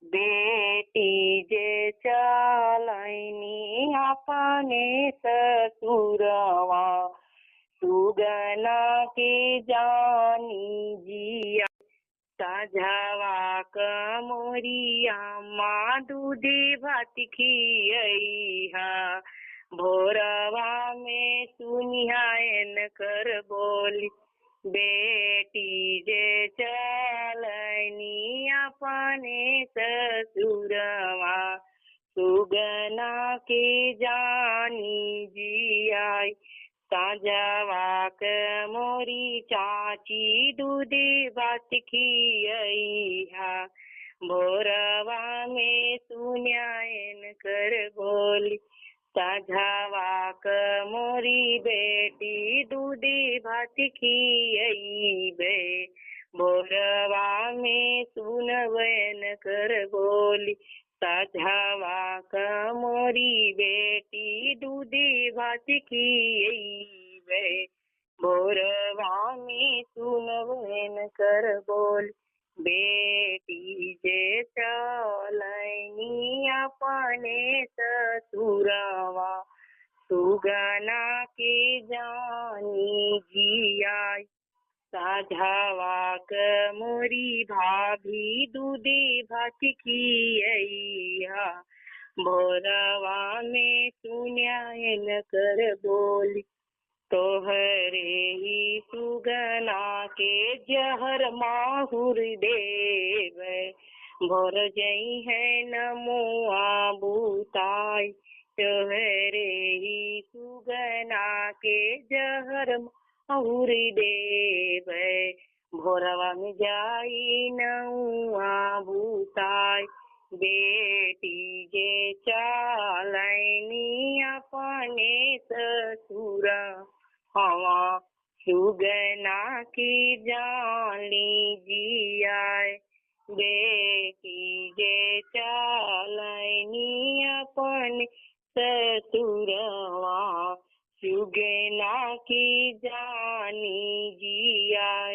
बेटी जे चालैनी अपने ससुरवा, सुगना के जानी जिया। साझवा कमोरिया माँ दूधे भात खियैहा, भोरवा में सुनिहायन कर बोली। बेटी जे चलनी अपने ससुरवा, सुगना के जानी जियाई। साझवा मोरी चाची दूधे भात खियैहा, भोरवा में सुन्यायन कर बोली। साझवा मोरी बेटी दूधे भात खियैबे, भोरवा में सुनवैन कर बोली। साझवा मोरी बेटी दूधे भात खियैबे, भोरवा में सुनवैन कर बोली। बेटी जे चलनी अपने ससुरवा, सुगना के जानी जियाई। साझवा मोरी भाभी दूधे भात खियैहा, भोरवा में सुन्यायन कर बोली। तोहरे ही सुगना के जहर माहुर देवे, भोर जई है नमुआ बुताई। तोहरे ही सुगना के जहर माहुर देवे, भोरवा में जाई नमुआ बुताई। बेटी जे चालनी अपने ससुरा, हवा सुगना की जानी जियाए। बेटी जे चालनी अपने ससुरवा, सुगना की जानी जियाए।